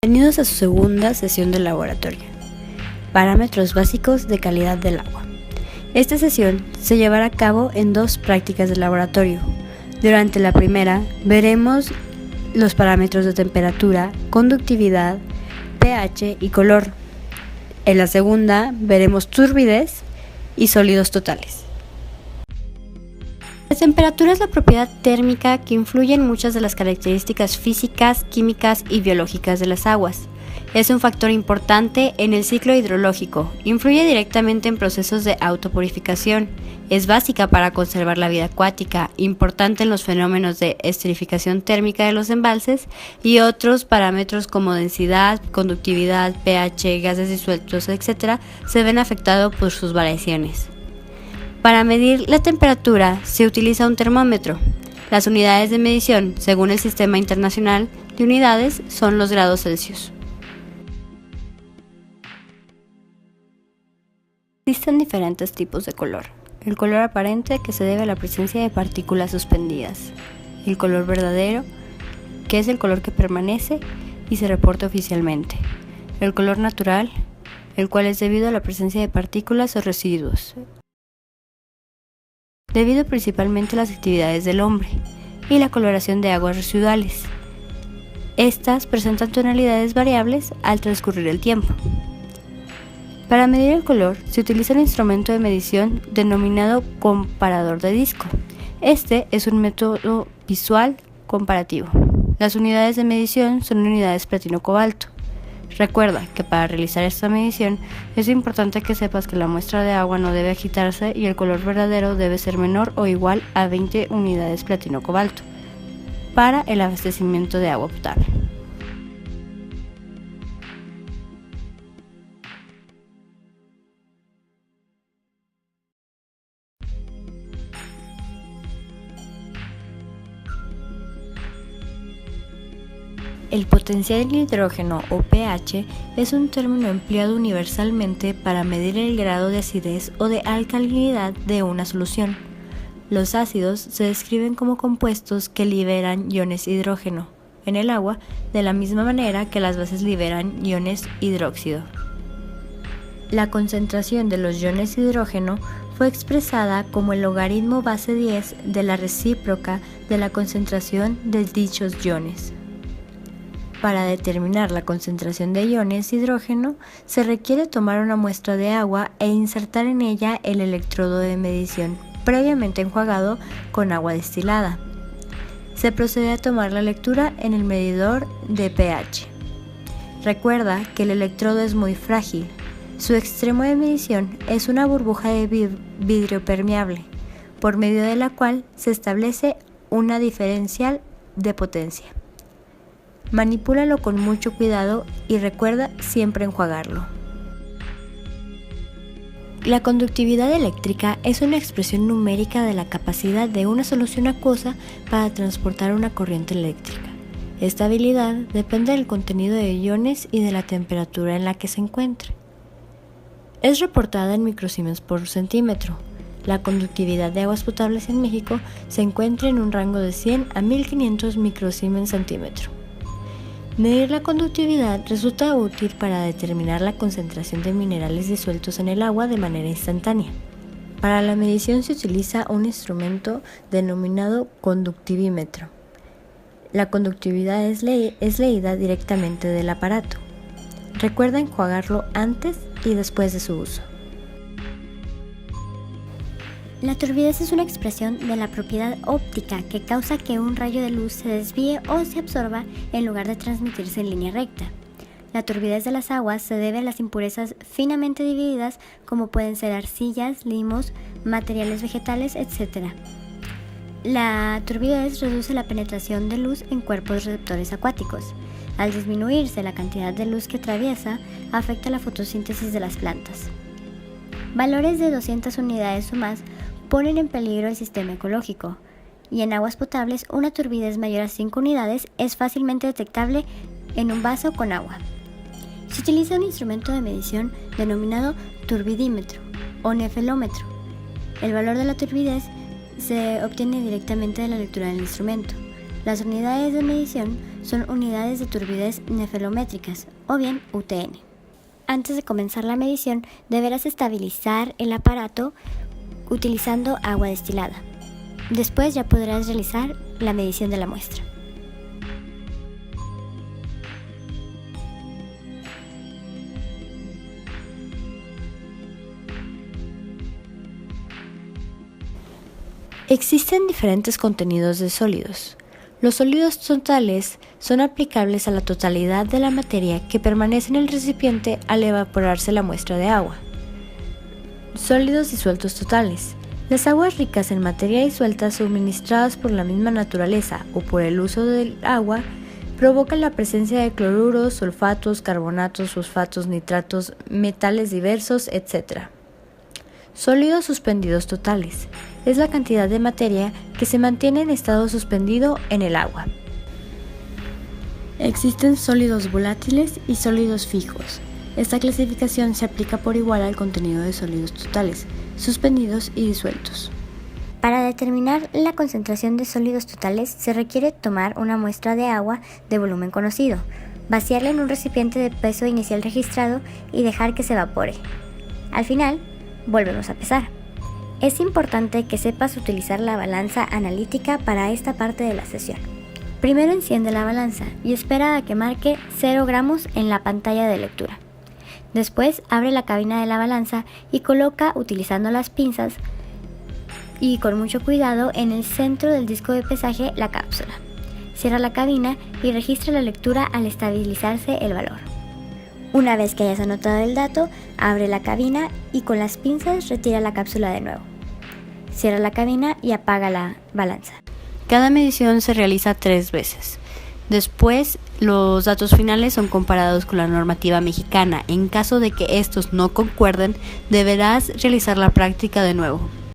Bienvenidos a su segunda sesión del laboratorio. Parámetros básicos de calidad del agua. Esta sesión se llevará a cabo en dos prácticas de laboratorio. Durante la primera veremos los parámetros de temperatura, conductividad, pH y color. En la segunda veremos turbidez y sólidos totales. La temperatura es la propiedad térmica que influye en muchas de las características físicas, químicas y biológicas de las aguas. Es un factor importante en el ciclo hidrológico, influye directamente en procesos de autopurificación, es básica para conservar la vida acuática, importante en los fenómenos de esterificación térmica de los embalses y otros parámetros como densidad, conductividad, pH, gases disueltos, etc. se ven afectados por sus variaciones. Para medir la temperatura se utiliza un termómetro. Las unidades de medición, según el Sistema Internacional de Unidades, son los grados Celsius. Existen diferentes tipos de color. El color aparente, que se debe a la presencia de partículas suspendidas. El color verdadero, que es el color que permanece y se reporta oficialmente. El color natural, el cual es debido a la presencia de partículas o residuos, debido principalmente a las actividades del hombre, y la coloración de aguas residuales. Estas presentan tonalidades variables al transcurrir el tiempo. Para medir el color se utiliza un instrumento de medición denominado comparador de disco. Este es un método visual comparativo. Las unidades de medición son unidades platino-cobalto. Recuerda que para realizar esta medición es importante que sepas que la muestra de agua no debe agitarse y el color verdadero debe ser menor o igual a 20 unidades platino-cobalto para el abastecimiento de agua potable. El potencial de hidrógeno o pH es un término empleado universalmente para medir el grado de acidez o de alcalinidad de una solución. Los ácidos se describen como compuestos que liberan iones hidrógeno en el agua de la misma manera que las bases liberan iones hidróxido. La concentración de los iones hidrógeno fue expresada como el logaritmo base 10 de la recíproca de la concentración de dichos iones. Para determinar la concentración de iones hidrógeno, se requiere tomar una muestra de agua e insertar en ella el electrodo de medición previamente enjuagado con agua destilada. Se procede a tomar la lectura en el medidor de pH. Recuerda que el electrodo es muy frágil. Su extremo de medición es una burbuja de vidrio permeable, por medio de la cual se establece una diferencial de potencia. Manipúlalo con mucho cuidado y recuerda siempre enjuagarlo. La conductividad eléctrica es una expresión numérica de la capacidad de una solución acuosa para transportar una corriente eléctrica. Esta habilidad depende del contenido de iones y de la temperatura en la que se encuentre. Es reportada en microsiemens por centímetro. La conductividad de aguas potables en México se encuentra en un rango de 100 a 1500 microsiemens centímetro. Medir la conductividad resulta útil para determinar la concentración de minerales disueltos en el agua de manera instantánea. Para la medición se utiliza un instrumento denominado conductivímetro. La conductividad es leída directamente del aparato. Recuerda enjuagarlo antes y después de su uso. La turbidez es una expresión de la propiedad óptica que causa que un rayo de luz se desvíe o se absorba en lugar de transmitirse en línea recta. La turbidez de las aguas se debe a las impurezas finamente divididas como pueden ser arcillas, limos, materiales vegetales, etc. La turbidez reduce la penetración de luz en cuerpos receptores acuáticos. Al disminuirse la cantidad de luz que atraviesa, afecta la fotosíntesis de las plantas. Valores de 200 unidades o más ponen en peligro el sistema ecológico, y en aguas potables una turbidez mayor a 5 unidades es fácilmente detectable en un vaso con agua. Se utiliza un instrumento de medición denominado turbidímetro o nefelómetro. El valor de la turbidez se obtiene directamente de la lectura del instrumento. Las unidades de medición son unidades de turbidez nefelométricas, o bien UTN. Antes de comenzar la medición, deberás estabilizar el aparato utilizando agua destilada. Después ya podrás realizar la medición de la muestra. Existen diferentes contenidos de sólidos. Los sólidos totales son aplicables a la totalidad de la materia que permanece en el recipiente al evaporarse la muestra de agua. Sólidos disueltos totales. Las aguas ricas en materia disuelta suministradas por la misma naturaleza o por el uso del agua provocan la presencia de cloruros, sulfatos, carbonatos, fosfatos, nitratos, metales diversos, etc. Sólidos suspendidos totales. Es la cantidad de materia que se mantiene en estado suspendido en el agua. Existen sólidos volátiles y sólidos fijos. Esta clasificación se aplica por igual al contenido de sólidos totales, suspendidos y disueltos. Para determinar la concentración de sólidos totales se requiere tomar una muestra de agua de volumen conocido, vaciarla en un recipiente de peso inicial registrado y dejar que se evapore. Al final, volvemos a pesar. Es importante que sepas utilizar la balanza analítica para esta parte de la sesión. Primero enciende la balanza y espera a que marque 0 gramos en la pantalla de lectura. Después abre la cabina de la balanza y coloca, utilizando las pinzas y con mucho cuidado, en el centro del disco de pesaje la cápsula. Cierra la cabina y registra la lectura al estabilizarse el valor. Una vez que hayas anotado el dato, abre la cabina y con las pinzas retira la cápsula de nuevo. Cierra la cabina y apaga la balanza. Cada medición se realiza 3 veces. Después, los datos finales son comparados con la normativa mexicana. En caso de que estos no concuerden, deberás realizar la práctica de nuevo.